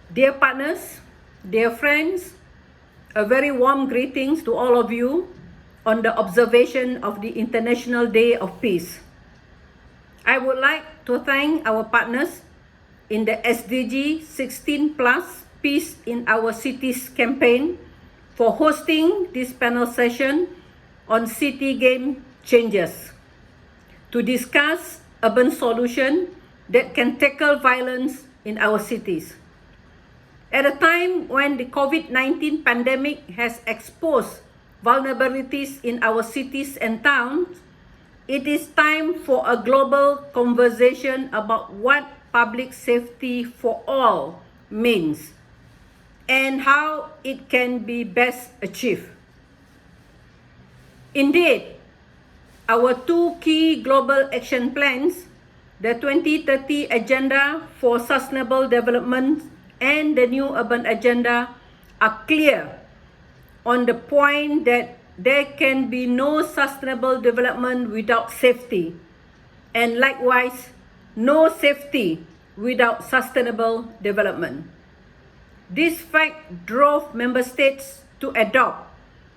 Dear partners, dear friends, a very warm greetings to all of you on the observation of the International Day of Peace. I would like to thank our partners in the SDG 16+ Peace in Our Cities campaign for hosting this panel session on city game changes to discuss urban solutions that can tackle violence in our cities. At a time when the COVID-19 pandemic has exposed vulnerabilities in our cities and towns, it is time for a global conversation about what public safety for all means and how it can be best achieved. Indeed, our two key global action plans, the 2030 Agenda for Sustainable Development and the New Urban Agenda, are clear on the point that there can be no sustainable development without safety, and likewise, no safety without sustainable development. This fact drove member states to adopt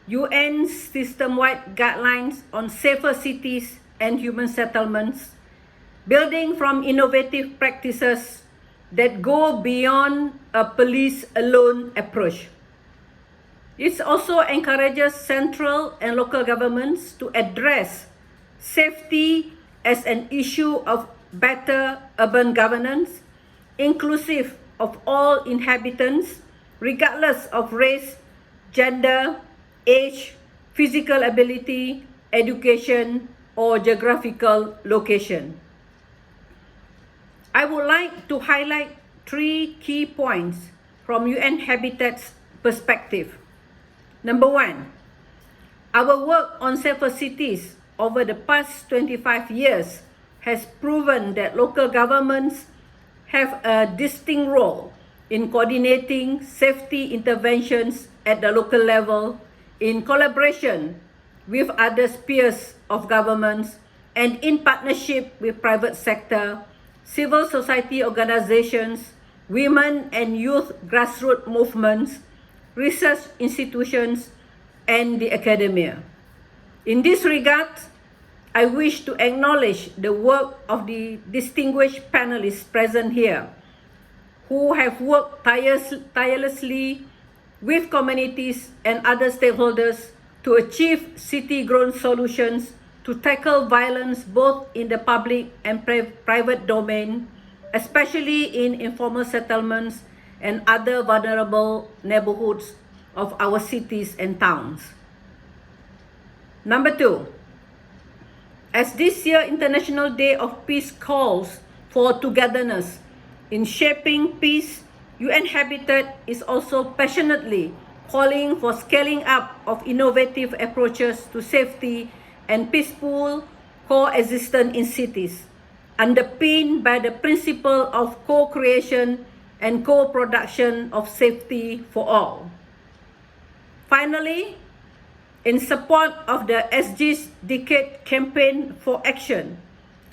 UN's system-wide guidelines on safer cities and human settlements, building from innovative practices that go beyond a police-alone approach. It also encourages central and local governments to address safety as an issue of better urban governance, inclusive of all inhabitants, regardless of race, gender, age, physical ability, education, or geographical location. I would like to highlight three key points from UN Habitat's perspective. Number one, our work on safer cities over the past 25 years has proven that local governments have a distinct role in coordinating safety interventions at the local level in collaboration with other spheres of governments and in partnership with private sector, civil society organizations, women and youth grassroots movements, research institutions, and the academia. In this regard, I wish to acknowledge the work of the distinguished panelists present here, who have worked tirelessly with communities and other stakeholders to achieve city-grown solutions to tackle violence both in the public and private domain, especially in informal settlements and other vulnerable neighborhoods of our cities and towns. Number two, as this year International Day of Peace calls for togetherness in shaping peace, UN Habitat is also passionately calling for scaling up of innovative approaches to safety and peaceful coexistence in cities, underpinned by the principle of co-creation and co-production of safety for all. Finally, in support of the SDG's Decade Campaign for Action,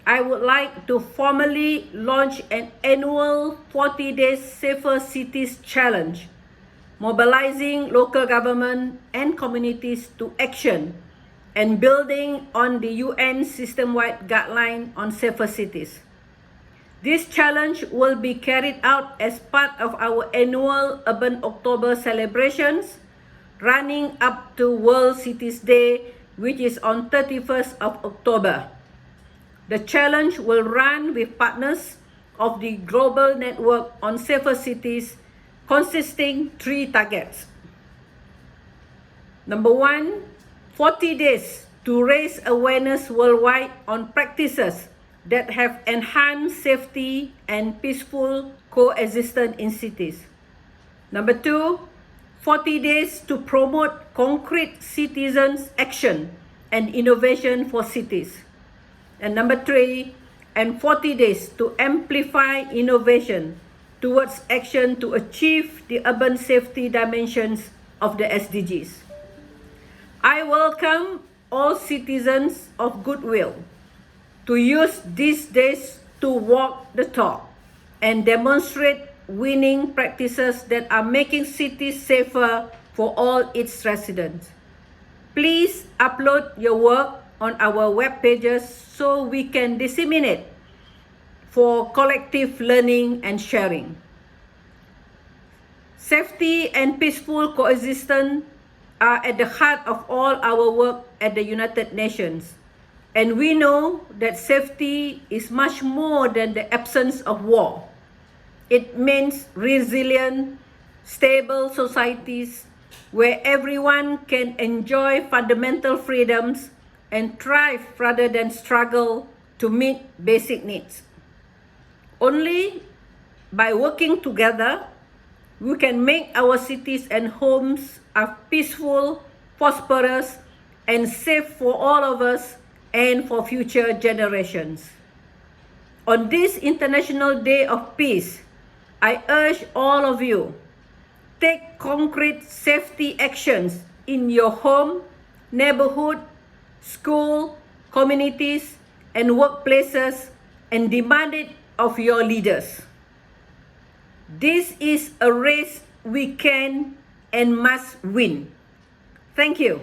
I would like to formally launch an annual 40 Days Safer Cities Challenge, mobilizing local government and communities to action and building on the UN system-wide guideline on safer cities. This challenge will be carried out as part of our annual Urban October celebrations, running up to World Cities Day, which is on 31st of October. The challenge will run with partners of the Global Network on Safer Cities, consisting 3 targets. Number one, 40 days to raise awareness worldwide on practices that have enhanced safety and peaceful coexistence in cities. Number two, 40 days to promote concrete citizens' action and innovation for cities. And number three, and 40 days to amplify innovation towards action to achieve the urban safety dimensions of the SDGs. I welcome all citizens of goodwill to use these days to walk the talk and demonstrate winning practices that are making cities safer for all its residents. Please upload your work on our web pages so we can disseminate for collective learning and sharing. Safety and peaceful coexistence are at the heart of all our work at the United Nations. And we know that safety is much more than the absence of war. It means resilient, stable societies where everyone can enjoy fundamental freedoms and thrive rather than struggle to meet basic needs. Only by working together, we can make our cities and homes peaceful, prosperous, and safe for all of us and for future generations. On this International Day of Peace, I urge all of you, take concrete safety actions in your home, neighborhood, school, communities, and workplaces, and demand it of your leaders. This is a race we can and must win. Thank you.